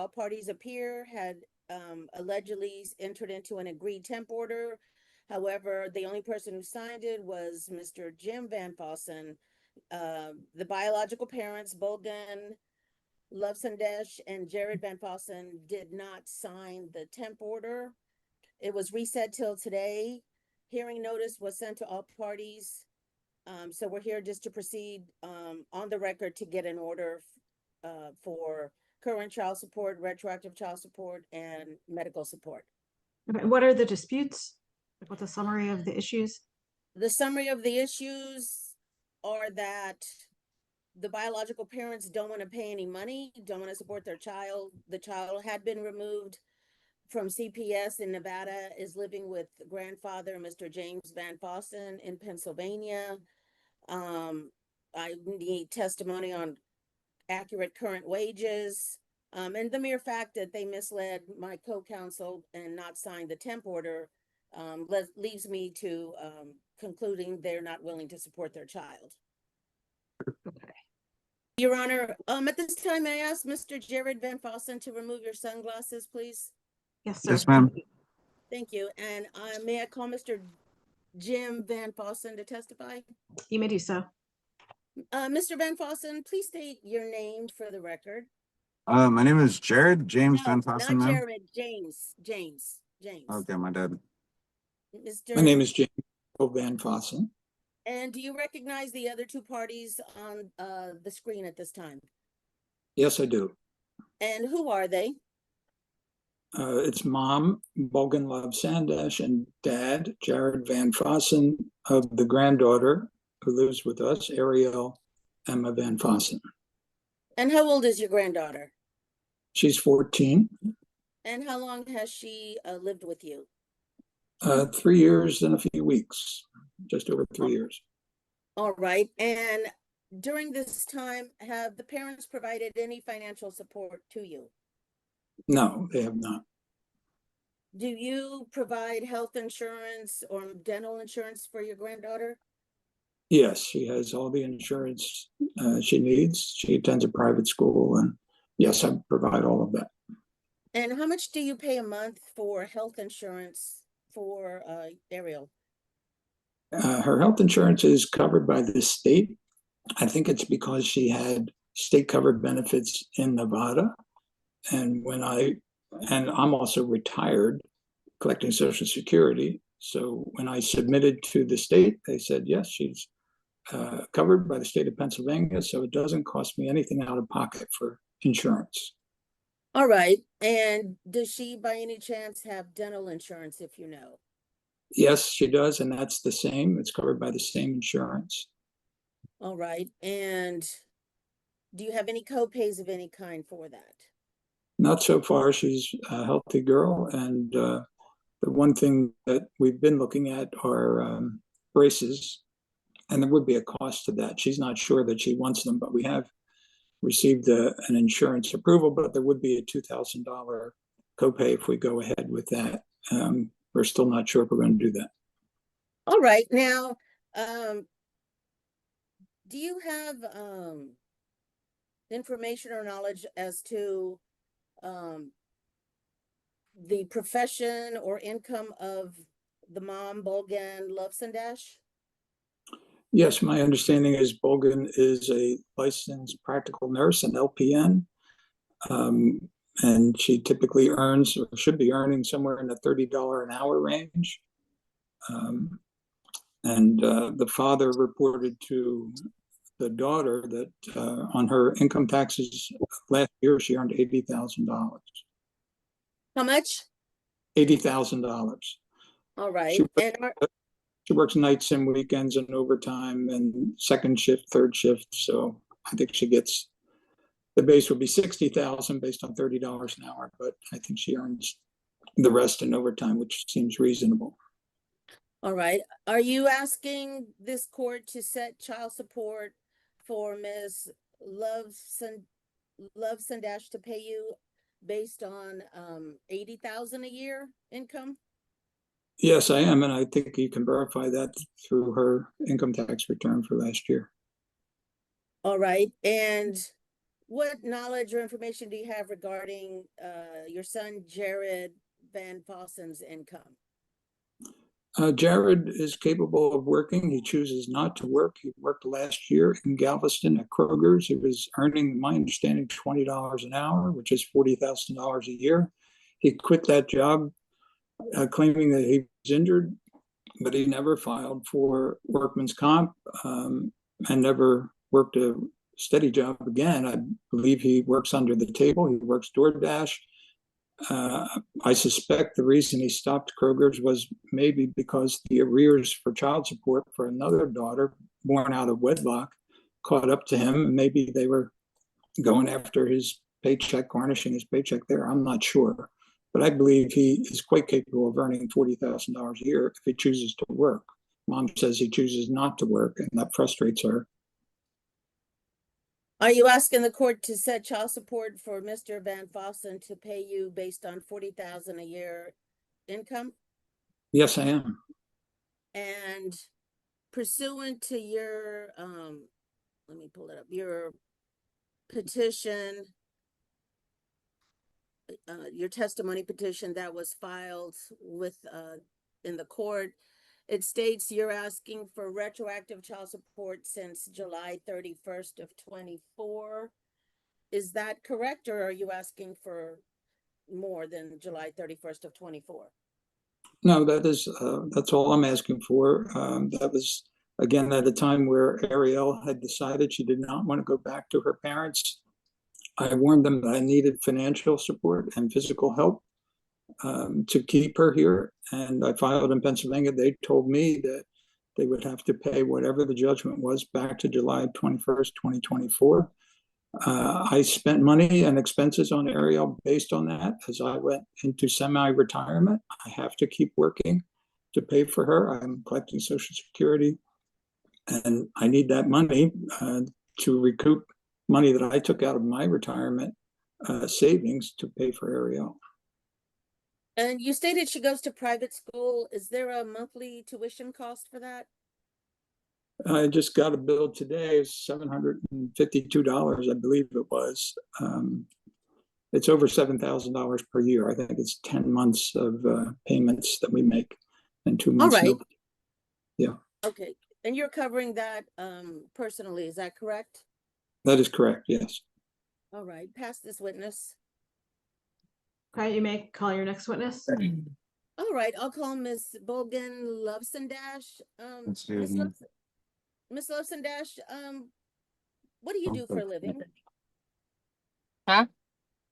all parties appear, had allegedly entered into an agreed temp order. However, the only person who signed it was Mr. Jim Van Fossen. The biological parents, Bolgan, Sundash, and Jared Van Fossen, did not sign the temp order. It was reset till today. Hearing notice was sent to all parties. So we're here just to proceed on the record to get an order for current child support, retroactive child support, and medical support. Okay, what are the disputes? What's a summary of the issues? The summary of the issues are that the biological parents don't want to pay any money, don't want to support their child. The child had been removed from CPS in Nevada, is living with grandfather, Mr. James Van Fossen, in Pennsylvania. I need testimony on accurate current wages. And the mere fact that they misled my co-counsel and not signed the temp order leaves me to concluding they're not willing to support their child. Okay. Your Honor, at this time, may I ask Mr. Jared Van Fossen to remove your sunglasses, please? Yes, sir. Yes, ma'am. Thank you. And may I call Mr. Jim Van Fossen to testify? You may do so. Mr. Van Fossen, please state your name for the record. My name is James Van No, Fossen, not ma'am. Jared, James. Okay, my dad. Mr. My name is James Van Fossen. And do you recognize the other two parties on the screen at this time? Yes, I do. And who are they? It's mom, Bolgan Sundash, and dad, Jared Van Fossen, of the granddaughter who lives with us, Ariel Emma Van Fossen. And how old is your granddaughter? She's 14. And how long has she lived with you? 3 years and a few weeks, just over 3 years. All right. And during this time, have the parents provided any financial support to you? No, they have not. Do you provide health insurance or dental insurance for your granddaughter? Yes, she has all the insurance she needs. She attends a private school, and yes, I provide all of that. And how much do you pay a month for health insurance for Ariel? Her health insurance is covered by the state. I think it's because she had state covered benefits in Nevada. And I'm also retired collecting Social Security. So when I submitted to the state, they said, yes, she's covered by the state of Pennsylvania. So it doesn't cost me anything out of pocket for insurance. All right. And does she by any chance have dental insurance, if you know? Yes, she does. And that's the same. It's covered by the same insurance. All right. And do you have any co-pays of any kind for that? Not so far. She's a healthy girl. And the one thing that we've been looking at are braces. And there would be a cost to that. She's not sure that she wants them, but we have received an insurance approval, but there would be a $2,000 copay if we go ahead with that. We're still not sure if we're going to do that. All right. Now, do you have information or knowledge as to the profession or income of the mom, Bolgan Sundash? Yes, my understanding is Bolgan is a licensed practical nurse, an LPN, and she typically earns or should be earning somewhere in the $30 an hour range. And the father reported to the daughter that on her income taxes last year, she earned $80,000. How much? $80,000. All right. She works nights and weekends and overtime and second shift, third shift. So I think she gets, the base would be $60,000 based on $30 an hour, but I think she earns the rest in overtime, which seems reasonable. All right. Are you asking this court to set child support for Ms. Sundash to pay you based on $80,000 a year income? Yes, I am, and I think you can verify that through her income tax return for last year. All right. And What knowledge or information do you have regarding your son Jared Van Fossen's income? Jared is capable of working. He chooses not to work. He worked last year in Galveston at Kroger's. He was earning, my understanding, $20 an hour, which is $40,000 a year. He quit that job claiming that he was injured, but he never filed for workman's comp and never worked a steady job again. I believe he works under the table. He works DoorDash. I suspect the reason he stopped Kroger's was maybe because the arrears for child support for another daughter born out of wedlock caught up to him. Maybe they were going after his paycheck, garnishing his paycheck there. I'm not sure. But I believe he is quite capable of earning $40,000 a year if he chooses to work. Mom says he chooses not to work, and that frustrates her. Are you asking the court to set child support for Mr. Van Fossen to pay you based on $40,000 a year income? Yes, I am. And pursuant to your let me pull it up, your petition, your testimony petition that was filed with in the court, it states you're asking for retroactive child support since July 31st of 24. Is that correct, or are you asking for more than July 31st of 24? No, that's all I'm asking for. That was, again, at a time where Ariel had decided she did not want to go back to her parents. I warned them that I needed financial support and physical help to keep her here. And I filed in Pennsylvania. They told me that they would have to pay whatever the judgment was back to July 21st, 2024. I spent money and expenses on Ariel based on that. As I went into semi-retirement, I have to keep working to pay for her. I'm collecting Social Security, and I need that money to recoup money that I took out of my retirement savings to pay for Ariel. And you stated she goes to private school. Is there a monthly tuition cost for that? I just got a bill today, $752, I believe it was. It's over $7,000 per year. I think it's 10 months of payments that we make and 2 months. All right. Yeah. Okay. And you're covering that personally, is that correct? That is correct, yes. All right. Pass this witness. Okay, you may call your next witness. All right. I'll call Miss Bolgan Lovesendash. Excuse me. Miss Lovesendash, what do you do for a living? Huh?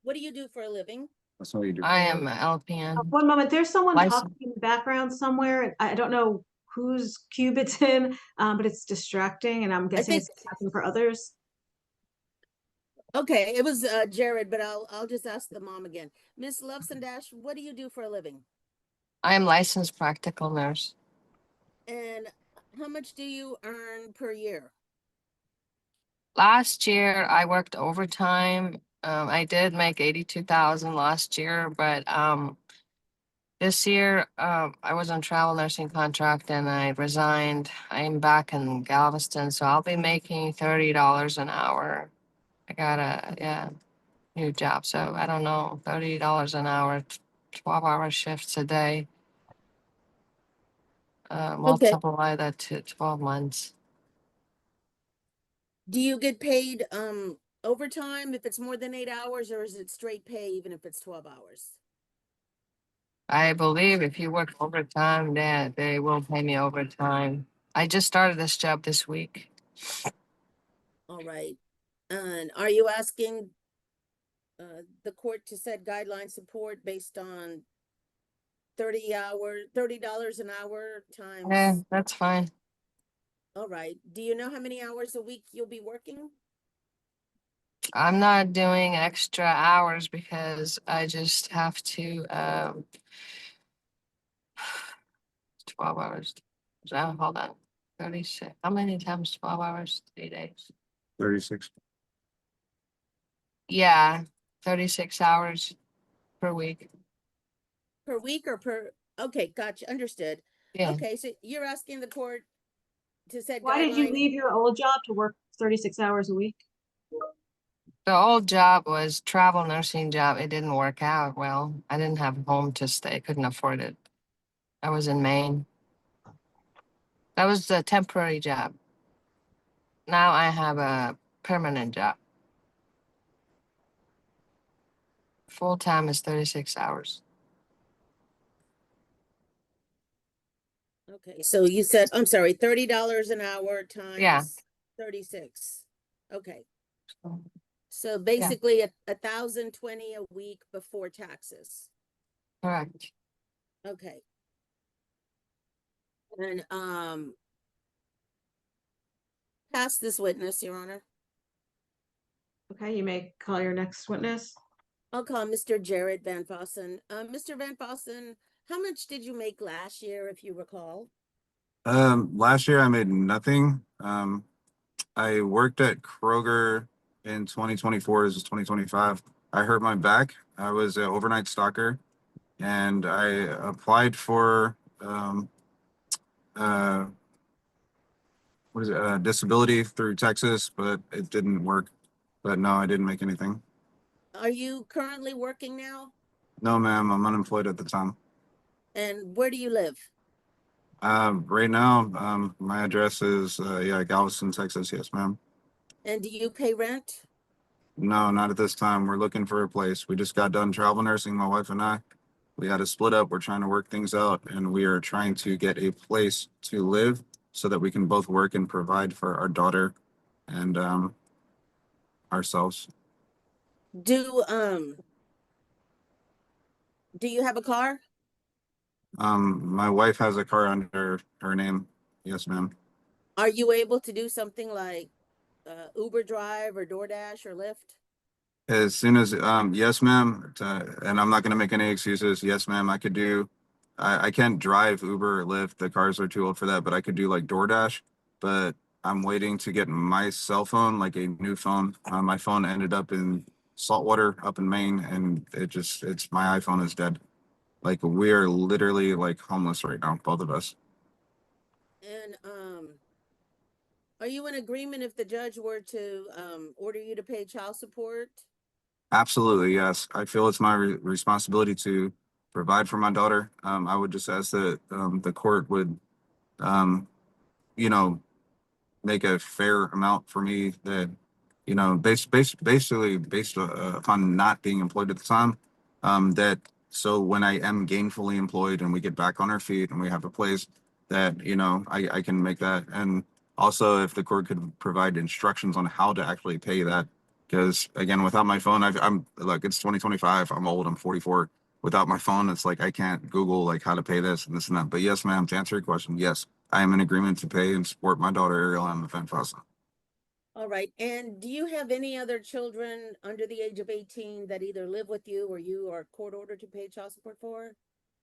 What do you do for a living? That's what you do. I am an LPN. One moment, there's someone License. talking in the background somewhere. I don't know whose cube it's in, but it's distracting, and I'm guessing think- it's happening for others. Okay, it was Jared, but I'll just ask the mom again. Miss Lovesendash, what do you do for a living? I am licensed practical nurse. And how much do you earn per year? Last year I worked overtime. I did make 82,000 last year, but this year I was on travel nursing contract and I resigned. I'm back in Galveston, so I'll be making $30 an hour. I got a new job, so I don't know, $30 an hour, 12-hour shifts a day. Multiply that to 12 months. Do you get paid overtime if it's more than 8 hours, or is it straight pay even if it's 12 hours? I believe if you work overtime, they will pay me overtime. I just started this job this week. All right. And are you asking the court to set guideline support based on $30 an hour times? Yeah, that's fine. All right. Do you know how many hours a week you'll be working? I'm not doing extra hours because I just have to 12 hours. So hold on. 36. How many times 12 hours? 3 days. 36. Yeah, 36 hours per week. Per week or per? Okay, gotcha. Understood. Yeah. Okay, so you're asking the court to set Why did you guidelines. leave your old job to work 36 hours a week? The old job was travel nursing job. It didn't work out well. I didn't have a home to stay. Couldn't afford it. I was in Maine. That was a temporary job. Now I have a permanent job. Full time is 36 hours. Okay, so you said, I'm sorry, $30 an hour Yeah. times 36. Okay, so basically a 1,020 a week before taxes. Correct. Okay. And pass this witness, Your Honor. Okay, you may call your next witness. I'll call Mr. Jared Van Fossen. Mr. Van Fossen, how much did you make last year, if you recall? Last year I made nothing. I worked at Kroger in 2024. This is 2025. I hurt my back. I was an overnight stalker, and I applied for uh, what is it? Disability through Texas, but it didn't work. But no, I didn't make anything. Are you currently working now? No, ma'am, I'm unemployed at the time. And where do you live? Right now, my address is Galveston, Texas. Yes, ma'am. And do you pay rent? No, not at this time. We're looking for a place. We just got done travel nursing, my wife and I. We had to split up. We're trying to work things out, and we are trying to get a place to live so that we can both work and provide for our daughter and ourselves. Do you have a car? My wife has a car under her name. Yes, ma'am. Are you able to do something like Uber Drive or DoorDash or Lyft? As soon as, yes, ma'am. And I'm not going to make any excuses. Yes, ma'am. I could do, I can't drive Uber or Lyft. The cars are too old for that, but I could do like DoorDash. But I'm waiting to get my cell phone, like a new phone. My phone ended up in saltwater up in Maine, and it's my iPhone is dead. Like we are literally like homeless right now, both of us. And are you in agreement if the judge were to order you to pay child support? Absolutely, yes. I feel it's my responsibility to provide for my daughter. I would just ask that the court would, um, you know, make a fair amount for me that, basically based upon not being employed at the time, that so when I am gainfully employed and we get back on our feet and we have a place that, I can make that. And also if the court could provide instructions on how to actually pay that. Because again, without my phone, I'm like, it's 2025. I'm old. I'm 44. Without my phone, it's like I can't Google like how to pay this and this and that. But yes, ma'am, to answer your question, yes, I am in agreement to pay and support my daughter Ariel and Van Fossen. All right. And do you have any other children under the age of 18 that either live with you or you are court ordered to pay child support for?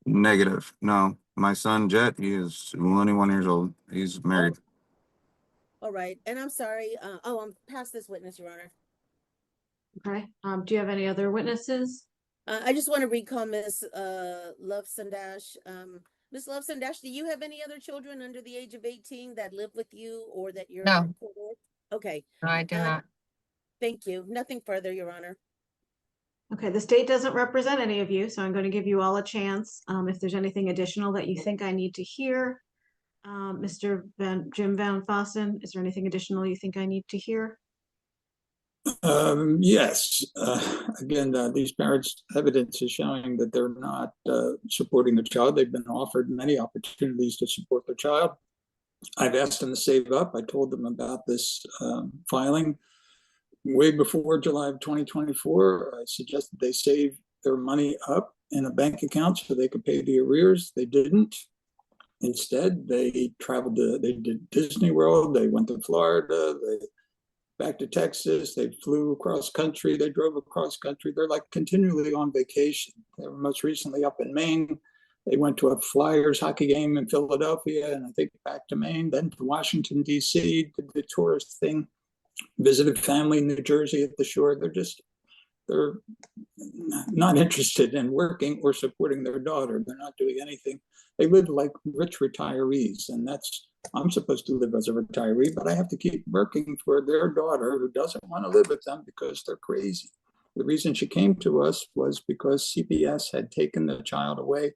Negative. No, my son Jet, he is 21 years old. He's married. All right. And I'm sorry. I'm past this witness, Your Honor. Okay, do you have any other witnesses? I just want to recall Ms. Love Sundash. Ms. Love Sundash, do you have any other children under the age of 18 that live with you or that you're No. court ordered? Okay. No, I do not. Thank you. Nothing further, Your Honor. Okay, the state doesn't represent any of you, so I'm going to give you all a chance. If there's anything additional that you think I need to hear, Mr. Jim Van Fossen, is there anything additional you think I need to hear? Yes. Again, these parents' evidence is showing that they're not supporting the child. They've been offered many opportunities to support their child. I've asked them to save up. I told them about this filing way before July of 2024. I suggested they save their money up in a bank account so they could pay the arrears. They didn't. Instead, they did Disney World, they went to Florida, they back to Texas, they flew across country, they drove across country. They're like continually on vacation. They were most recently up in Maine. They went to a Flyers hockey game in Philadelphia, and I think back to Maine, then to Washington, D.C., did the tourist thing, visited family in New Jersey at the shore. They're not interested in working or supporting their daughter. They're not doing anything. They live like rich retirees, and that's I'm supposed to live as a retiree, but I have to keep working for their daughter who doesn't want to live with them because they're crazy. The reason she came to us was because CPS had taken the child away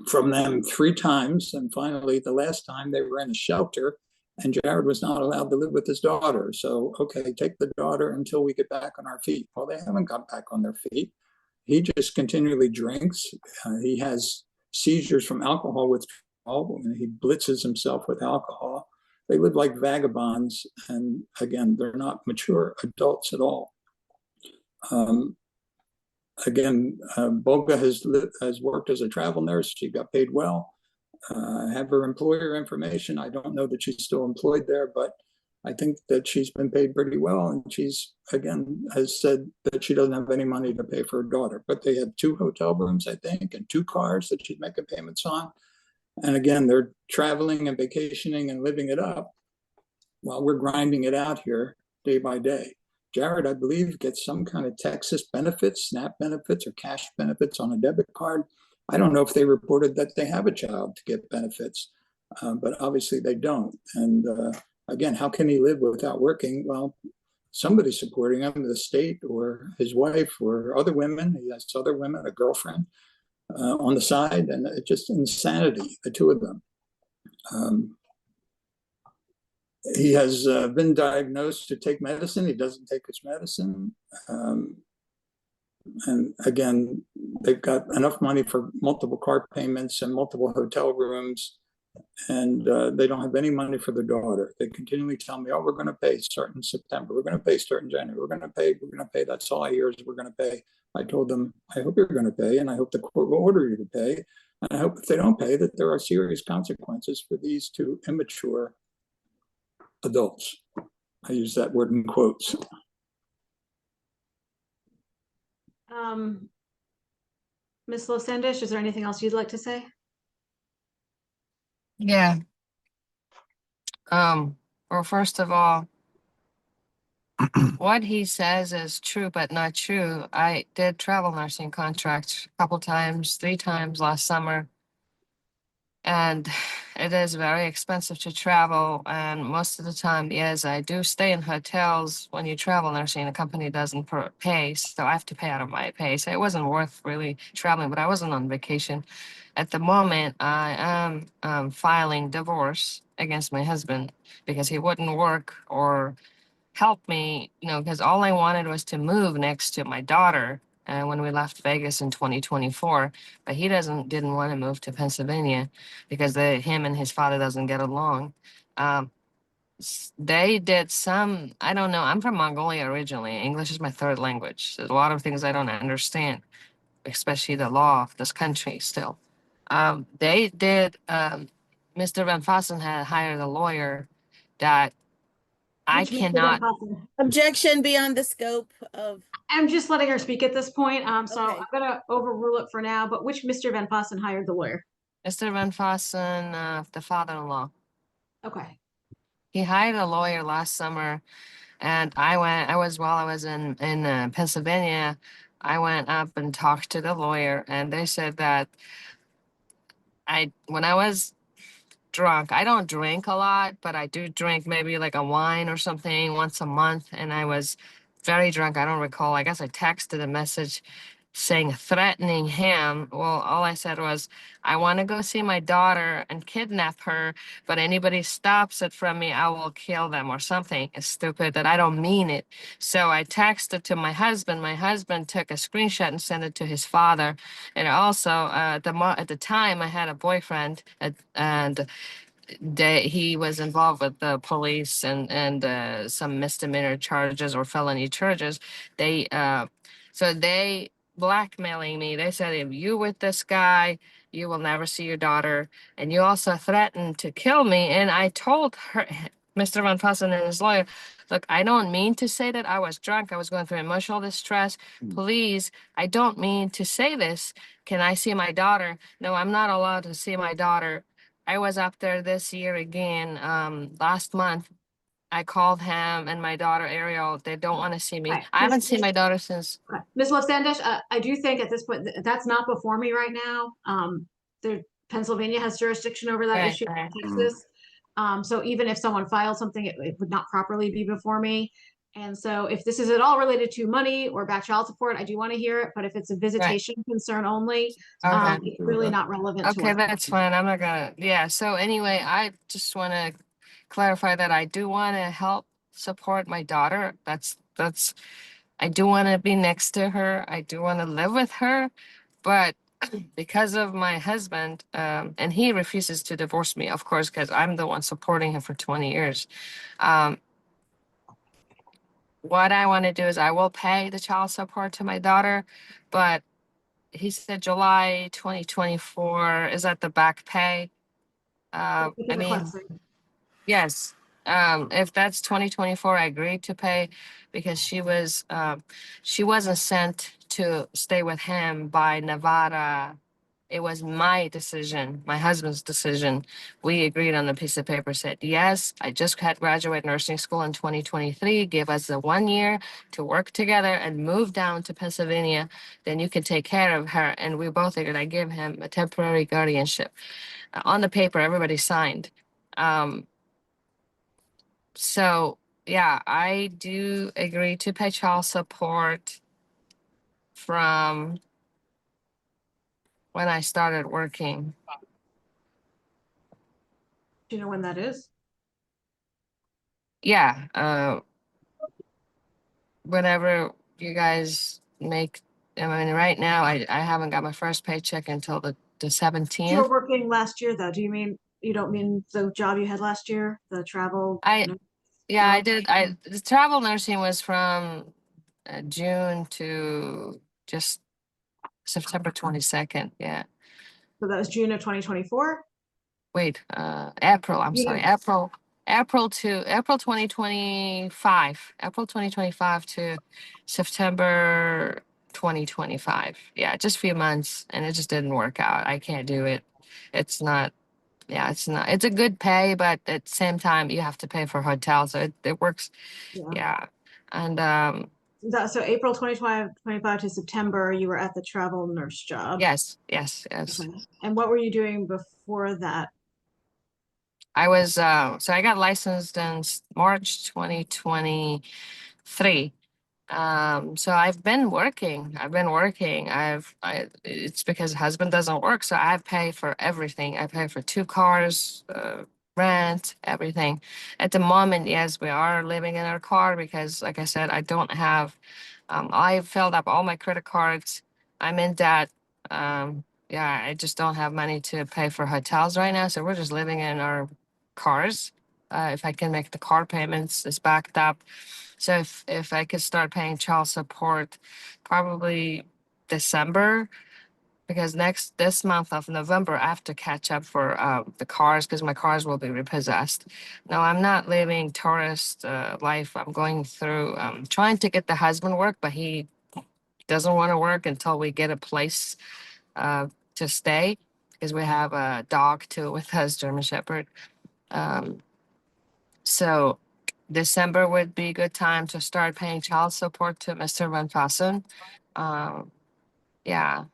from them 3 times. And finally, the last time they were in a shelter and Jared was not allowed to live with his daughter. So, okay, take the daughter until we get back on our feet. Well, they haven't got back on their feet. He just continually drinks. He has seizures from alcohol withdrawal, and he blitzes himself with alcohol. They live like vagabonds. And again, they're not mature adults at all. Bolga has worked as a travel nurse. She got paid well. I have her employer information. I don't know that she's still employed there, but I think that she's been paid pretty well. And she's, again, has said that she doesn't have any money to pay for her daughter. But they have 2 hotel rooms, I think, and 2 cars that she's making payments on. And again, they're traveling and vacationing and living it up while we're grinding it out here day by day. Jared, I believe, gets some kind of Texas benefits, SNAP benefits, or cash benefits on a debit card. I don't know if they reported that they have a child to get benefits, but obviously they don't. And again, how can he live without working? Well, somebody's supporting him, the state or his wife or other women. He has other women, a girlfriend on the side, and it's just insanity, the 2 of them. He has been diagnosed to take medicine. He doesn't take his medicine. And again, they've got enough money for multiple car payments and multiple hotel rooms. And they don't have any money for their daughter. They continually tell me, oh, we're going to pay starting September. We're going to pay starting January. We're going to pay. We're going to pay. That's all I hear is we're going to pay. I told them, I hope you're going to pay. And I hope the court will order you to pay. And I hope if they don't pay, that there are serious consequences for these 2 immature adults. I use that word in quotes. Ms. Sundash, is there anything else you'd like to say? Yeah. Well, first of all, what he says is true, but not true. I did travel nursing contracts a couple times, 3 times last summer. And it is very expensive to travel. And most of the time, yes, I do stay in hotels. When you travel nursing, the company doesn't pay. So I have to pay out of my pay. So it wasn't worth really traveling, but I wasn't on vacation. At the moment, I am filing divorce against my husband because he wouldn't work or help me, because all I wanted was to move next to my daughter when we left Vegas in 2024, but he didn't want to move to Pennsylvania because him and his father doesn't get along. They did some, I don't know, I'm from Mongolia originally. English is my 3rd language. There's a lot of things I don't understand, especially the law of this country still. They did, Mr. Van Fossen had hired a lawyer that I Which Mr. Van cannot. Fossen? Objection beyond the scope of. I'm just letting her speak at this point. So Okay. I'm gonna overrule it for now, but which Mr. Van Fossen hired the lawyer? Mr. Van Fossen, the father-in-law. Okay. He hired a lawyer last summer, and while I was in Pennsylvania, I went up and talked to the lawyer, and they said that when I was drunk, I don't drink a lot, but I do drink maybe like a wine or something once a month, and I was very drunk. I don't recall. I guess I texted a message threatening him. Well, all I said was, I want to go see my daughter and kidnap her, but anybody stops it from me, I will kill them or something. It's stupid that I don't mean it. So I texted to my husband. My husband took a screenshot and sent it to his father. And also at the time I had a boyfriend and he was involved with the police and some misdemeanor charges or felony charges. They blackmailing me. They said, if you with this guy, you will never see your daughter. And you also threatened to kill me. And I told her, Mr. Van Fossen and his lawyer, look, I don't mean to say that I was drunk. I was going through emotional distress. Please, I don't mean to say this. Can I see my daughter? No, I'm not allowed to see my daughter. I was up there this year again, last month. I called him and my daughter Ariel. They don't want to see me. Right. I haven't seen my daughter since. Okay. Ms. Sandash, I do think at this point that's not before me right now. Pennsylvania has jurisdiction over that Right, issue, right. Texas. So even if someone filed something, it would not properly be before me. And so if this is at all related to money or back child support, I do want to hear it. But if it's a visitation concern only, Okay. it's really not relevant to Okay, us. that's fine. I'm not gonna, yeah, so anyway, I just wanna clarify that I do wanna help support my daughter. I do wanna be next to her. I do wanna live with her, but because of my husband, and he refuses to divorce me, of course, because I'm the one supporting him for 20 years. What I want to do is I will pay the child support to my daughter, but he said July 2024 is that the back pay. What I you're mean, requesting. yes. If that's 2024, I agreed to pay because she wasn't sent to stay with him by Nevada. It was my decision, my husband's decision. We agreed on the piece of paper, said, yes, I just had graduated nursing school in 2023. Give us the 1 year to work together and move down to Pennsylvania. Then you can take care of her. And we both agreed. I give him a temporary guardianship. On the paper, everybody signed. So yeah, I do agree to pay child support from when I started working. Do you know when that is? Yeah, whenever you guys make, I mean, right now, I haven't got my first paycheck until the You were 17th. working last year, though. Do you mean, you don't mean the job you had last year, the travel? I, no, yeah, I job? did. The travel nursing was from June to just September 22nd. Yeah. So that was June of 2024? Wait, April, I'm sorry, Yeah. April 2025, April 2025 to September 2025. Yeah, just a few months and it just didn't work out. I can't do it. It's not, yeah, it's not, it's a good pay, but at the same time you have to pay for hotel. So it works. Yeah. Yeah. And, So April 2025 to September, you were at the travel nurse job. yes. Okay. And what were you doing before that? I was, so I got licensed in March 2023. So I've been working. It's because husband doesn't work. So I pay for everything. I pay for 2 cars, rent, everything. At the moment, yes, we are living in our car because like I said, I don't have, I filled up all my credit cards. I'm in debt. Yeah, I just don't have money to pay for hotels right now. So we're just living in our cars. If I can make the car payments, it's backed up. So if I could start paying child support, probably December, because this month of November, I have to catch up for the cars because my cars will be repossessed. No, I'm not living tourist life. I'm going through trying to get the husband work, but he doesn't want to work until we get a place to stay because we have a dog too with us, German Shepherd. So December would be a good time to start paying child support to Mr. Van Fossen. Yeah.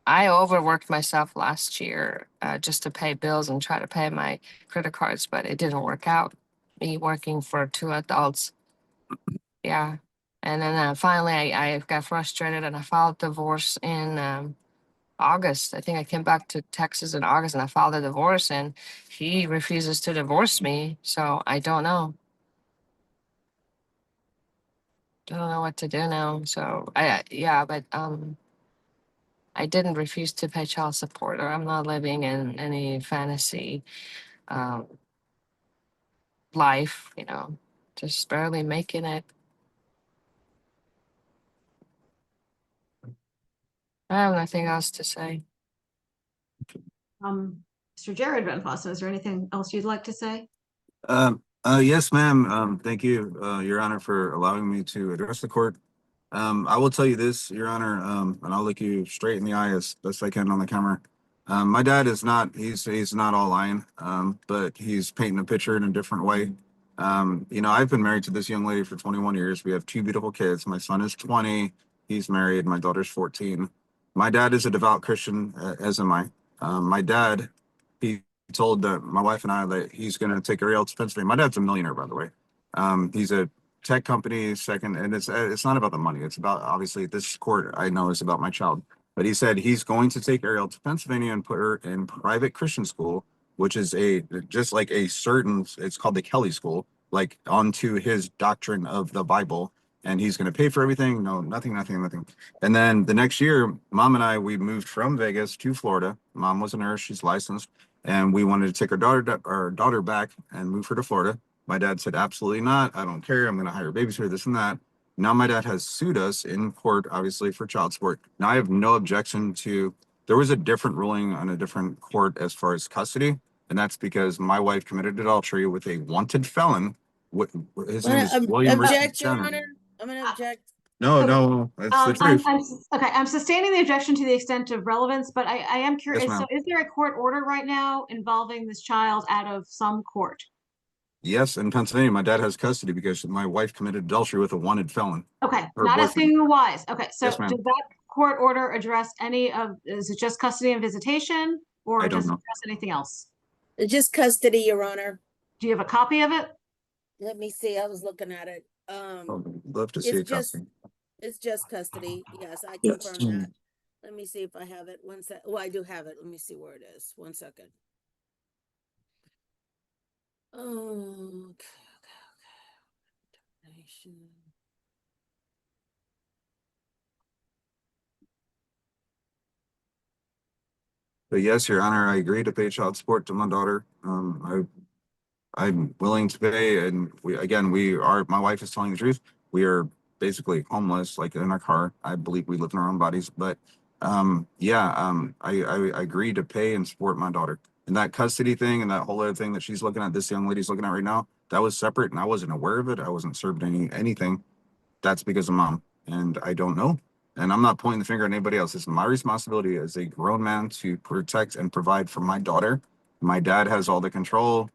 I overworked myself last year just to pay bills and try to pay my credit cards, but it didn't work out. Me working for 2 adults. Yeah. And then finally I got frustrated and I filed divorce in August. I think I came back to Texas in August and I filed a divorce and he refuses to divorce me. So I don't know. Don't know what to do now. So yeah, but I didn't refuse to pay child support or I'm not living in any fantasy um life, just barely making it. I have nothing else to say. Mr. Jared Van Fossen, is there anything else you'd like to say? Yes, ma'am. Thank you, Your Honor, for allowing me to address the court. I will tell you this, Your Honor, and I'll look you straight in the eye as best I can on the camera. My dad is not, he's not all lying, but he's painting a picture in a different way. I've been married to this young lady for 21 years. We have 2 beautiful kids. My son is 20. He's married. My daughter's 14. My dad is a devout Christian, as am I. My dad, he told my wife and I that he's going to take Ariel to Pennsylvania. My dad's a millionaire, by the way. He's a tech company second, and it's not about the money. It's about, obviously, this court I know is about my child. But he said he's going to take Ariel to Pennsylvania and put her in private Christian school, which is just like a certain, it's called the Kelly School, like onto his doctrine of the Bible. And he's going to pay for everything. No, nothing. And then the next year, mom and we moved from Vegas to Florida. Mom was a nurse. She's licensed. And we wanted to take our daughter back and move her to Florida. My dad said, absolutely not. I don't care. I'm going to hire a babysitter, this and that. Now my dad has sued us in court, obviously, for child support. Now I have no objection to, there was a different ruling on a different court as far as custody. And that's because my wife committed adultery with a wanted felon. His name is William Object, Your Richard. Honor. I'm gonna object. No, that's the truth. I'm sustaining the objection to the extent of relevance, but I am curious. Yes, So ma'am. is there a court order right now involving this child out of some court? Yes, in Pennsylvania, my dad has custody because my wife committed adultery with a wanted felon. Okay, Her not boyfriend. asking who wise. Okay, so Yes, ma'am. does that court order address is it just custody and visitation, or I don't does it know. address anything else? Just custody, Your Honor. Do you have a copy of it? Let me see. I was looking at it. I'd love to see a copy. It's just custody. Yes, I Yes. confirm that. Let me see if I have it. One sec. Well, I do have it. Let me see where it is. 1 second. Oh, okay. Termination. But yes, Your Honor, I agree to pay child support to my daughter. I'm willing to pay, and my wife is telling the truth. We are basically homeless, like in our car. I believe we live in our own bodies, but I agree to pay and support my daughter. And that custody thing and that whole other thing that she's looking at, this young lady's looking at right now, that was separate, and I wasn't aware of it. I wasn't served anything. That's because of mom, and I don't know. And I'm not pointing the finger at anybody else. It's my responsibility as a grown man to protect and provide for my daughter. My dad has all the control.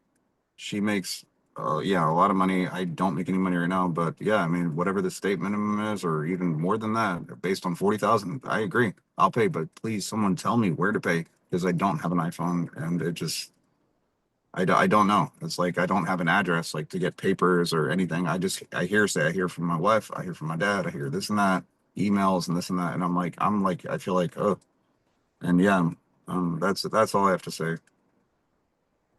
She makes, a lot of money. I don't make any money right now, but yeah, I mean, whatever the state minimum is, or even more than that, based on 40,000, I agree. I'll pay, but please, someone tell me where to pay, because I don't have an iPhone, and it just, I don't know. It's like I don't have an address like to get papers or anything. I hear from my wife, I hear from my dad, I hear this and that, emails and this and that, and I'm like, I feel like, oh, and yeah, that's all I have to say.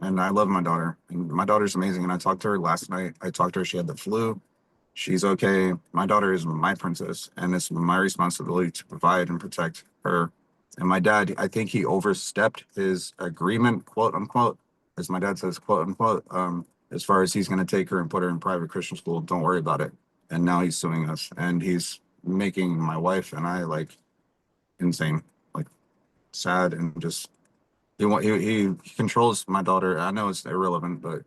And I love my daughter, and my daughter's amazing. And I talked to her last night. I talked to her. She had the flu. She's okay. My daughter is my princess, and it's my responsibility to provide and protect her. And my dad, I think he overstepped his agreement, quote unquote, as my dad says, quote unquote, as far as he's going to take her and put her in private Christian school. Don't worry about it. And now he's suing us, and he's making my wife and I like insane, like sad, and just he controls my daughter. I know it's irrelevant, but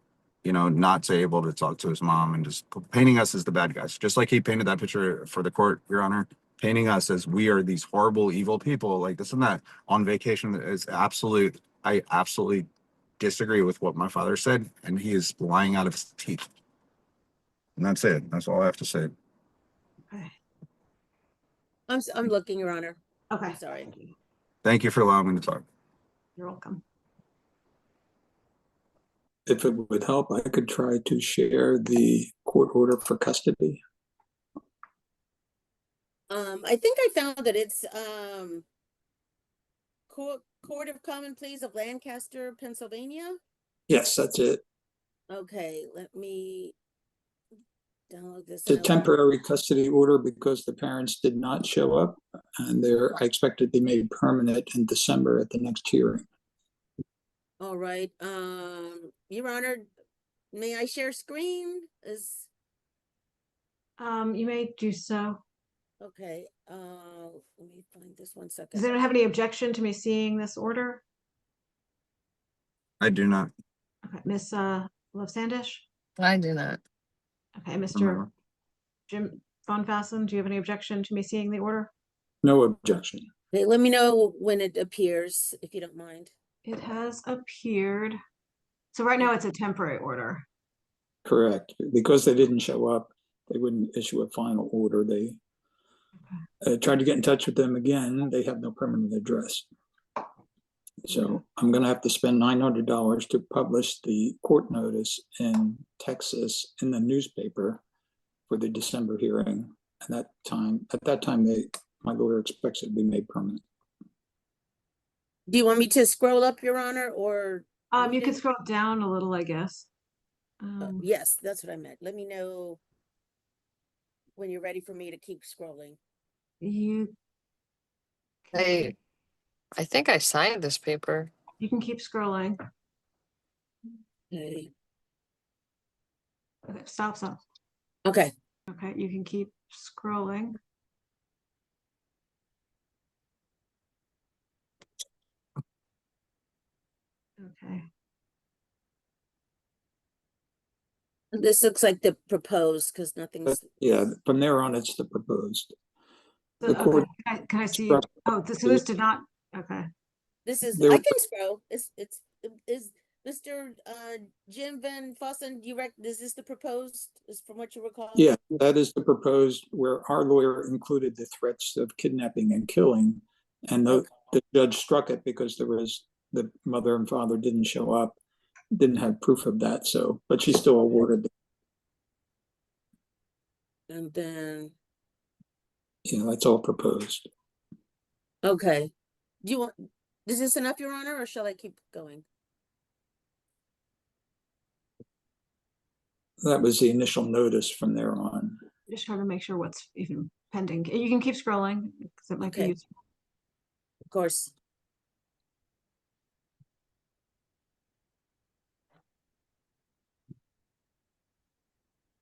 not to able to talk to his mom, and just painting us as the bad guys, just like he painted that picture for the court, Your Honor, painting us as we are these horrible, evil people, like this and that on vacation is absolute. I absolutely disagree with what my father said, and he is lying out of his teeth. And that's it. That's all I have to say. Okay. I'm looking, Your Honor. Okay. I'm sorry. Thank you for allowing me to talk. You're welcome. If it would help, I could try to share the court order for custody. I think I found that it's Court of Common Pleas of Lancaster, Pennsylvania. Yes, that's it. Okay, let me download this. It's a temporary custody order because the parents did not show up, and I expect it to be made permanent in December at the next hearing. All right, Your Honor, may I share screen? You may do so. Okay, let me find this 1 second. Does anyone have any objection to me seeing this order? I do not. Okay, Miss Sundash? I do not. Okay, Mr. Jim Von Fossen, do you have any objection to me seeing the order? No objection. Okay, let me know when it appears, if you don't mind. It has appeared. So right now it's a temporary order. Correct. Because they didn't show up, they wouldn't issue a final order. They tried to get in touch with them again. They have no permanent address. So I'm gonna have to spend $900 to publish the court notice in Texas in the newspaper for the December hearing. And at that time, my lawyer expects it to be made permanent. Do you want me to scroll up, Your Honor, or? You read can it? scroll down a little, I guess. Yes, that's what I meant. Let me know when you're ready for me to keep scrolling. You I think I signed this paper. you can keep scrolling. Okay. Okay, stop. Okay. Okay, you can keep scrolling. Okay. This looks like the proposed, because nothing's. Yeah, from there on, it's the proposed. So, The court okay, can I see? struck- Oh, this did not. Okay. This is, There- I can scroll. Is Mr. Jim Van Fossen, is this the proposed, is from what you recall? Yeah, that is the proposed, where our lawyer included the threats of kidnapping and killing. And the judge struck it because the mother and father didn't show up, didn't have proof of that, so, but she still awarded, And then, that's all proposed. okay. Do you want, is this enough, Your Honor, or shall I keep going? That was the initial notice from there on. Just trying to make sure what's even pending. You can keep scrolling because it might be Okay. useful. Of course.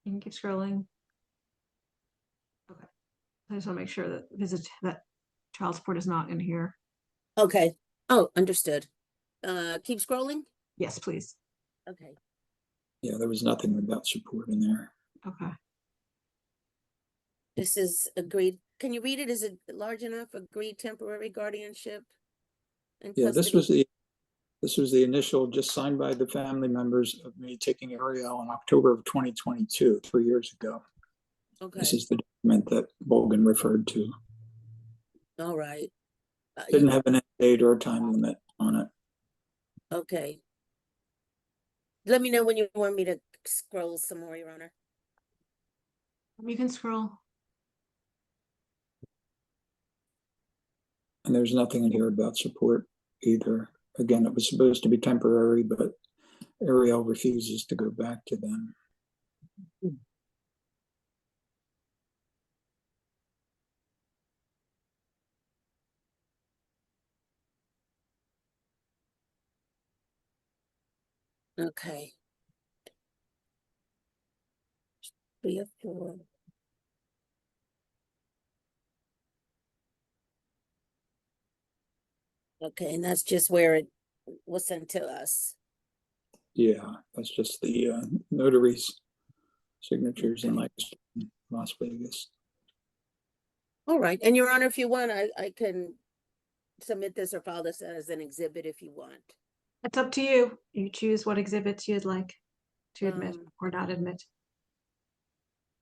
You can keep scrolling. Okay. I just want to make sure that child support is not in here. Okay. Oh, understood. Keep scrolling? Yes, please. Okay. Yeah, there was nothing about support in there. Okay. This is agreed. Can you read it? Is it large enough? Agreed temporary guardianship and Yeah, custody? this was the initial, just signed by the family members of me taking Ariel in October of 2022, 3 years ago. Okay. This is the document that Bolgan referred to. All right. Didn't have an end date or a time limit on it. Okay. Let me know when you want me to scroll some more, Your Honor. You can scroll. And there's nothing in here about support either. Again, it was supposed to be temporary, but Ariel refuses to go back to them. Okay. 3 or 4. Okay, and that's just where it was sent to us. Yeah, that's just the notary's signatures in Okay. Las Vegas. All right, and Your Honor, if you want, I can submit this or file this as an exhibit if you want. It's up to you. You choose what exhibits you'd like to admit Um, or not admit.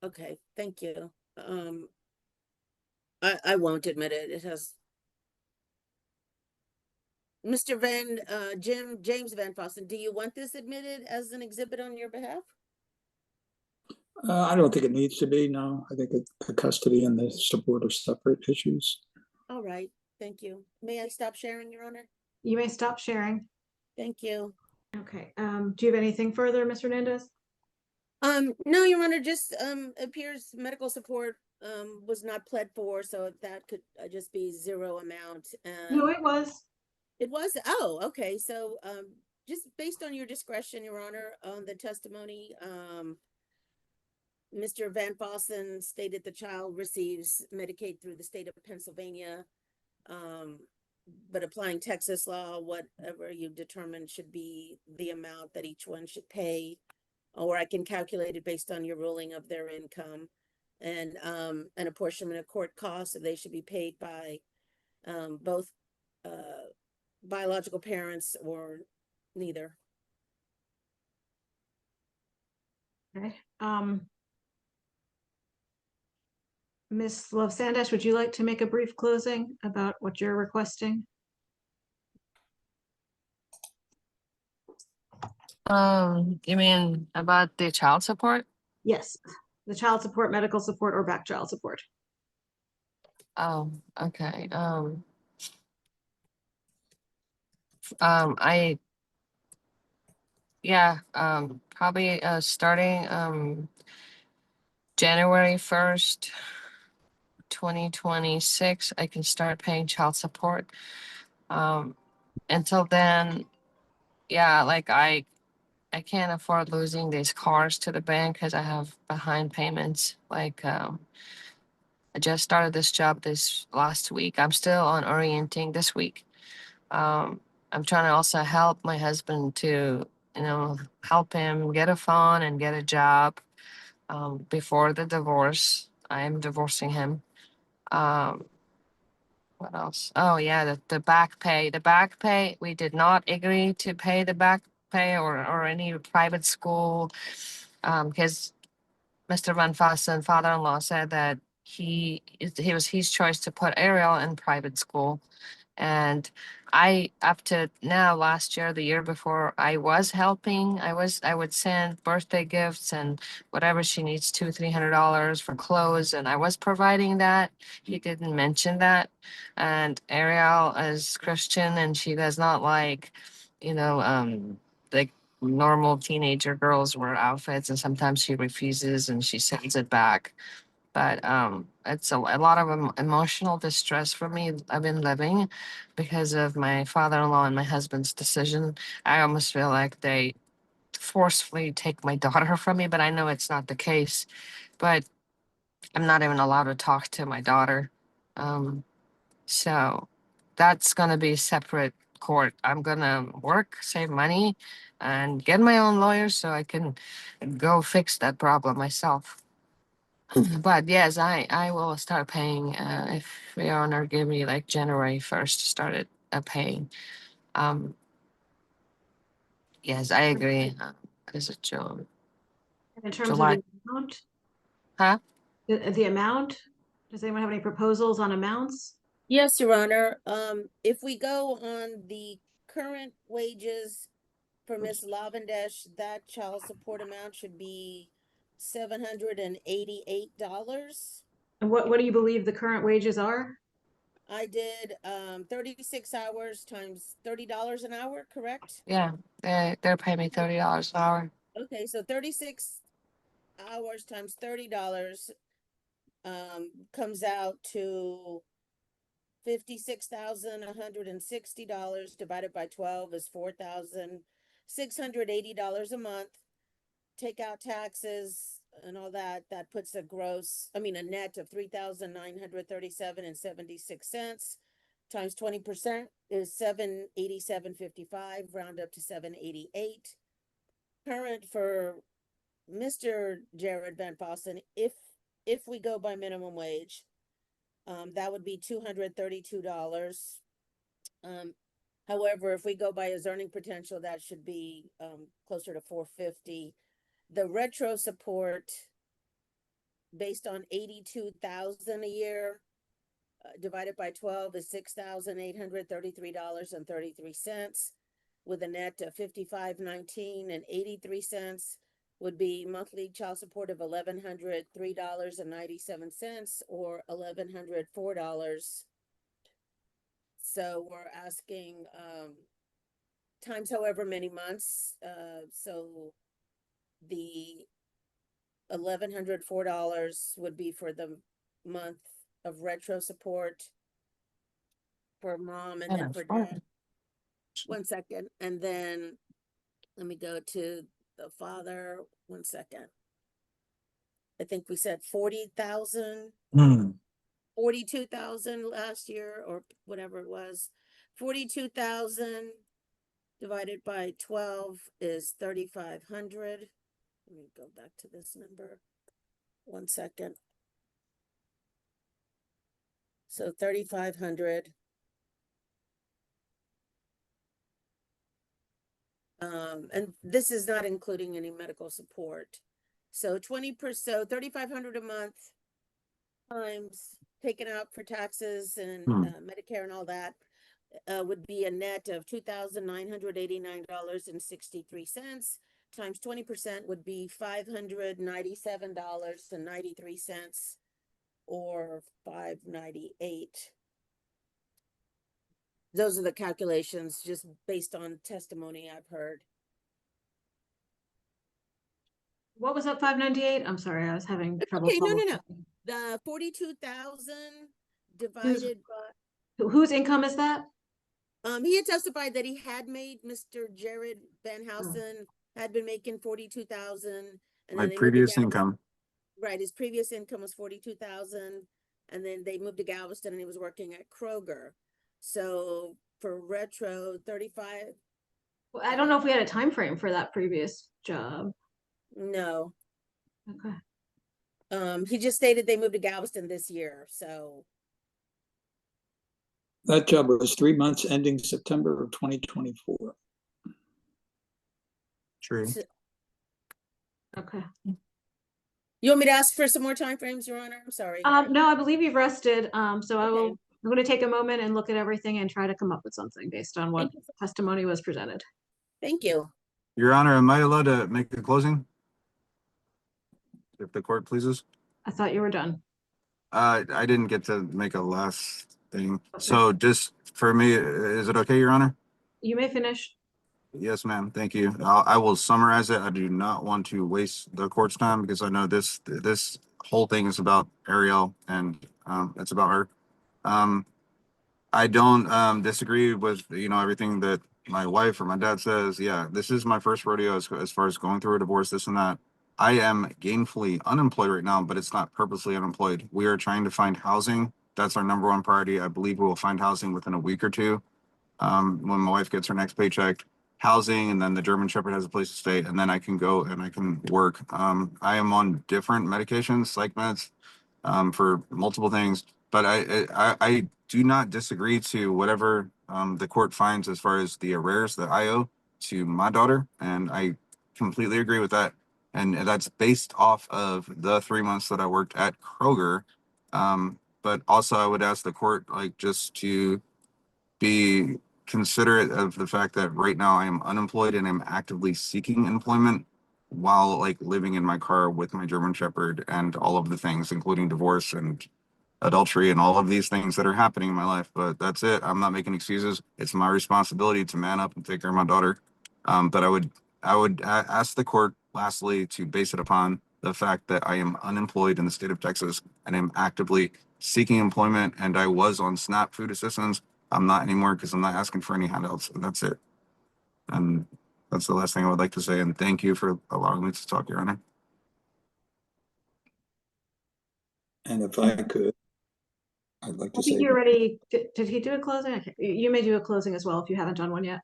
Okay, thank you. I won't admit it. It has. Mr. James Van Fossen, do you want this admitted as an exhibit on your behalf? I don't think it needs to be, no. I think the custody and the support are separate issues. All right, thank you. May I stop sharing, Your Honor? You may stop sharing. Thank you. Okay. Do you have anything further, Mr. Hernandez? No, Your Honor, just appears medical support was not pled for, so that could just be 0 amount. No, it was. It was, oh, okay, so just based on your discretion, Your Honor, on the testimony, Mr. Van Fossen stated the child receives Medicaid through the state of Pennsylvania. But applying Texas law, whatever you determine should be the amount that each one should pay, or I can calculate it based on your ruling of their income, and an apportionment of court costs, so they should be paid by both biological parents or neither. Okay. Ms. Love Sundash, would you like to make a brief closing about what you're requesting? You mean about the child support? Yes, the child support, medical support, or back child support. Oh, okay. I, yeah, probably, starting, January 1st, 2026, I can start paying child support. Until then, yeah, like I can't afford losing these cars to the bank because I have behind payments. Like, I just started this job this last week. I'm still on orienting this week. I'm trying to also help my husband to, help him get a phone and get a job, before the divorce. I am divorcing him. Um, what else? Oh yeah, the back pay. The back pay, we did not agree to pay the back pay or any private school. Because Mr. Van Fossen, father-in-law, said that it was his choice to put Ariel in private school. And I, up to now, last year, the year before, I was helping. I would send birthday gifts and whatever she needs, $200-300 for clothes, and I was providing that. He didn't mention that. And Ariel is Christian, and she does not like, like normal teenager girls wear outfits, and sometimes she refuses and she sends it back. But it's a lot of emotional distress for me. I've been living because of my father-in-law and my husband's decision. I almost feel like they forcefully take my daughter from me, but I know it's not the case. But I'm not even allowed to talk to my daughter. So that's gonna be separate court. I'm gonna work, save money, and get my own lawyer so I can go fix that problem myself. But yes, I will start paying, if the owner give me like January 1st started paying. Um, yes, I agree. Is it June? In terms of July? the amount, Huh? the amount, does anyone have any proposals on amounts? Yes, Your Honor. If we go on the current wages for Miss Lavendash, that child support amount should be $788. And what do you believe the current wages are? I did 36 hours times $30 an hour, correct? Yeah, they're paying me $30 an hour. Okay, so 36 hours times $30 comes out to $56,160 divided by 12 is $4,680 a month. Take out taxes and all that, that puts a net of 3,937 and 76 cents times 20% is 787.55, round up to 788. Current for Mr. Jared Van Fossen, if we go by minimum wage, that would be $232. However, if we go by his earning potential, that should be closer to $450. The retro support, based on 82,000 a year, divided by 12 is $6,833.33, with a net of 55.19 and 83 cents, would be monthly child support of $1,103.97 or $1,104. So we're asking times however many months. So the $1,104 would be for the month of retro support for mom, and then for dad. 1 second, and then let me go to the father. 1 second. I think we said 40,000, 42,000 last year, or whatever it was. 42,000 divided by 12 is 3,500. Let me go back to this number. 1 second. So 3,500. And this is not including any medical support. So 20%, 3,500 a month times taken out for taxes and Medicare and all that would be a net of $2,989.63 times 20% would be $597.93 or $598. Those are the calculations just based on testimony I've heard. What was that 598? I'm sorry, I was having trouble. Okay, no. following. The 42,000 divided by, Whose income is that? he had testified that he had made Mr. Jared Van Housen had been making 42,000, and My then they moved to previous Galveston. income. Right, his previous income was 42,000, and then they moved to Galveston, and he was working at Kroger. So for retro 35, Well, I don't know if we had a time frame for that previous job. no. Okay. He just stated they moved to Galveston this year, so That job was 3 months ending September of 2024. True. Okay. you want me to ask for some more time frames, Your Honor? I'm sorry. No, I believe you've rested. So I will. Okay. I'm going to take a moment and look at everything and try to come up with something based on what Thank you. testimony was presented. Thank you. Your Honor, am I allowed to make a closing? If the court pleases. I thought you were done. I didn't get to make a last thing. Okay. So just for me, is it okay, Your Honor? You may finish. Yes, ma'am. Thank you. I will summarize it. I do not want to waste the court's time because I know this whole thing is about Ariel and it's about her. I don't disagree with everything that my wife or my dad says. Yeah, this is my first rodeo as far as going through a divorce, this and that. I am gainfully unemployed right now, but it's not purposely unemployed. We are trying to find housing. That's our number one priority. I believe we will find housing within a week or two. When my wife gets her next paycheck, housing, and then the German Shepherd has a place to stay, and then I can go and I can work. I am on different medications, psych meds, for multiple things, but I do not disagree to whatever the court finds as far as the arrears that I owe to my daughter, and I completely agree with that. And that's based off of the 3 months that I worked at Kroger. But also I would ask the court just to be considerate of the fact that right now I am unemployed and I'm actively seeking employment while living in my car with my German Shepherd and all of the things, including divorce and adultery and all of these things that are happening in my life. But that's it. I'm not making excuses. It's my responsibility to man up and take care of my daughter. But I would ask the court lastly to base it upon the fact that I am unemployed in the state of Texas and I'm actively seeking employment, and I was on SNAP food assistance. I'm not anymore because I'm not asking for any handouts, and that's it. And that's the last thing I would like to say. And thank you for allowing me to talk, Your Honor. And if I could, I'd like I to think say, you're ready. Did he do a closing? Okay. You may do a closing as well if you haven't done one yet.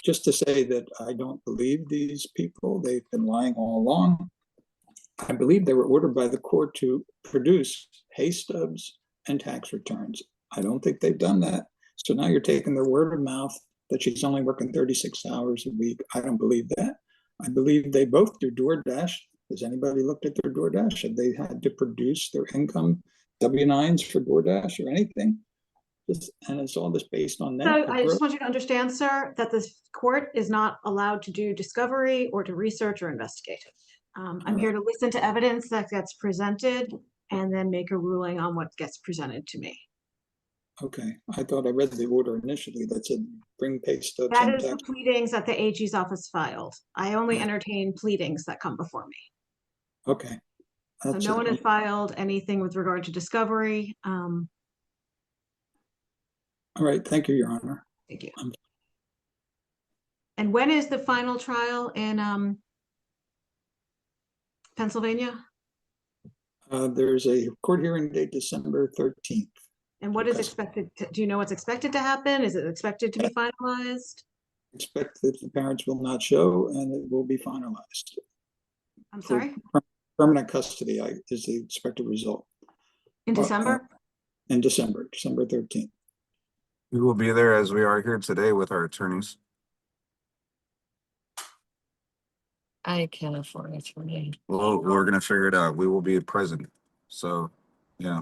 just to say that I don't believe these people. They've been lying all along. I believe they were ordered by the court to produce pay stubs and tax returns. I don't think they've done that. So now you're taking their word of mouth that she's only working 36 hours a week. I don't believe that. I believe they both do DoorDash. Has anybody looked at their DoorDash? Have they had to produce their income W-9s for DoorDash or anything? And it's all just based on that. So I just want you to understand, sir, that this court is not allowed to do discovery or to research or investigate. I'm here to listen to evidence that gets presented and then make a ruling on what gets presented to me. Okay, I thought I read the order initially that said bring pay stubs That and is the tax. pleadings that the AG's office filed. I only Right. entertain pleadings that come before me. Okay. So That's no it. one has filed anything with regard to discovery. All right, thank you, Your Honor. Thank you. Um, And when is the final trial in Pennsylvania? There's a court hearing date December 13th. And what is Okay. expected? Do you know what's expected to happen? Is it expected to be finalized? Expect that the parents will not show and it will be finalized. I'm For sorry, Permanent custody is the expected result in December? in December 13th. We will be there as we are here today with our attorneys. I can't afford it for me. Well, we're gonna figure it out. We will be present. So, yeah.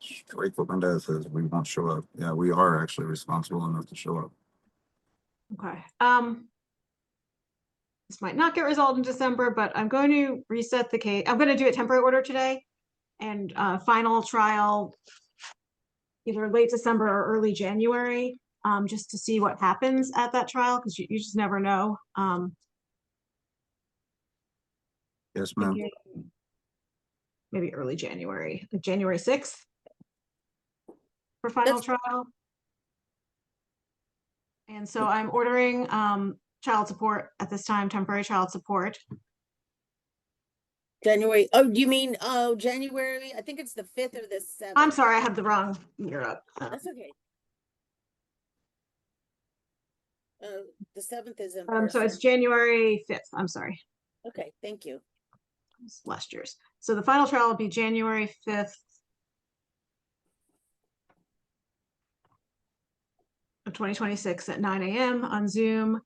Straight what Brenda says, we won't show up. Yeah, we are actually responsible enough to show up. Okay. This might not get resolved in December, but I'm going to reset the case. I'm going to do a temporary order today and final trial either late December or early January, just to see what happens at that trial, because you just never know. Yes, ma'am. Thinking maybe early January, like January 6th for final That's- trial. And so I'm ordering child support at this time, temporary child support. January, oh, you mean, oh, January, I think it's the 5th or the 7th. I'm sorry, I have the wrong year up. That's okay. The 7th is in So it's person. January 5th, I'm sorry. Okay, thank you. It's last year's. So the final trial will be January 5th of 2026 at 9 a.m. on Zoom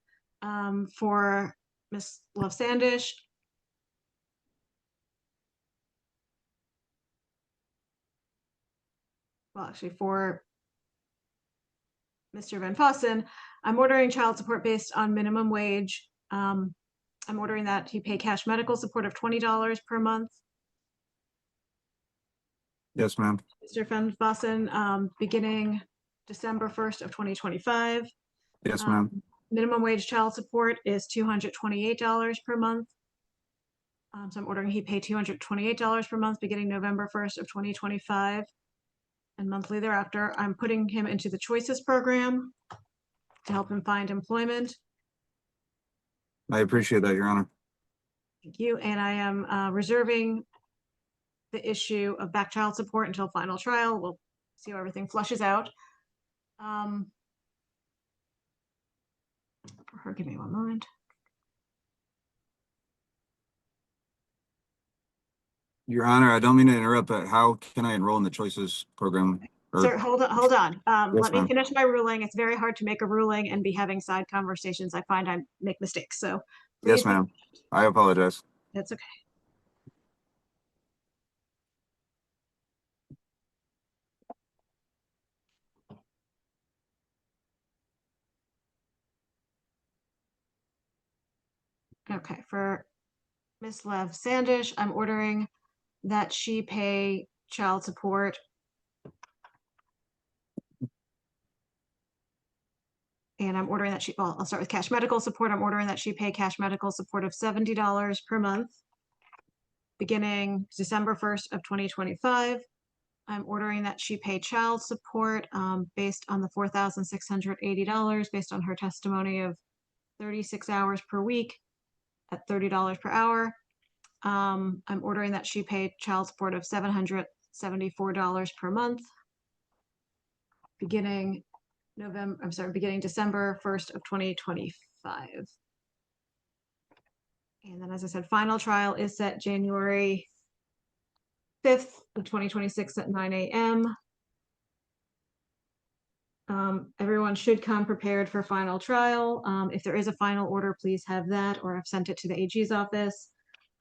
for Ms. Love Sandish. Well, actually for Mr. Van Fossen, I'm ordering child support based on minimum wage. I'm ordering that he pay cash medical support of $20 per month. Yes, ma'am. Mr. Van Fossen, beginning December 1st of 2025. Yes, ma'am. Minimum wage child support is $228 per month. So I'm ordering he pay $228 per month beginning November 1st of 2025. And monthly thereafter. I'm putting him into the Choices program to help him find employment. I appreciate that, Your Honor. Thank you. And I am reserving the issue of back child support until final trial. We'll see how everything flushes out. For her, give me one moment. Your Honor, I don't mean to interrupt, but how can I enroll in the Choices program? Or- Sir, hold on. Yes, Let me ma'am. finish my ruling. It's very hard to make a ruling and be having side conversations. I find I make mistakes. So Yes, please- ma'am. I apologize. That's okay. Okay, for Ms. Lev Sandish, I'm ordering that she pay child support and I'm ordering that well, I'll start with cash medical support. I'm ordering that she pay cash medical support of $70 per month beginning December 1st of 2025. I'm ordering that she pay child support based on the $4,680 based on her testimony of 36 hours per week at $30 per hour. I'm ordering that she pay child support of $774 per month beginning beginning December 1st of 2025. And then, as I said, final trial is set January 5th of 2026 at 9 a.m. Everyone should come prepared for final trial. If there is a final order, please have that, or I've sent it to the AG's office.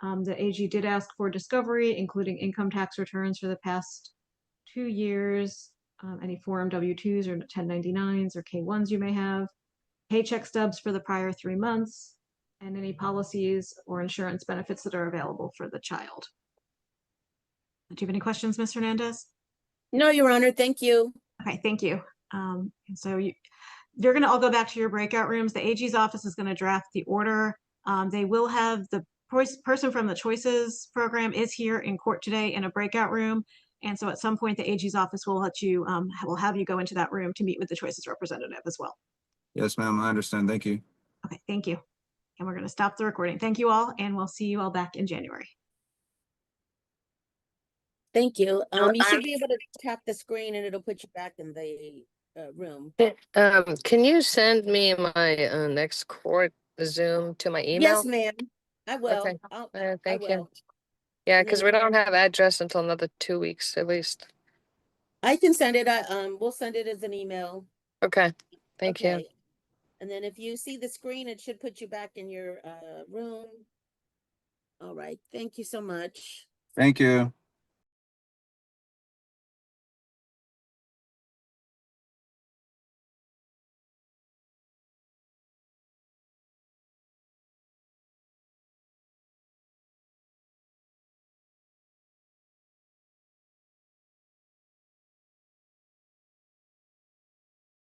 The AG did ask for discovery, including income tax returns for the past 2 years, any Form W-2s or 1099s or K-1s you may have, paycheck stubs for the prior 3 months, and any policies or insurance benefits that are available for the child. Do you have any questions, Ms. Hernandez? No, Your Honor, thank you. Okay, thank you. And so you're going to all go back to your breakout rooms. The AG's office is going to draft the order. They will have the person from the Choices program is here in court today in a breakout room. And so at some point, the AG's office will let you, will have you go into that room to meet with the Choices representative as well. Yes, ma'am. I understand. Thank you. Okay, thank you. And we're going to stop the recording. Thank you all, and we'll see you all back in January. Thank you. You should be able to tap the screen and it'll put you back in the room. Can you send me my next court Zoom to my email? Yes, ma'am. I will. Okay. I Thank you. will. Yeah, And because then we don't have address until another 2 weeks at least. I can send it. We'll send it as an email. Okay, thank you. Okay. And then if you see the screen, it should put you back in your room. All right. Thank you so much. Thank you.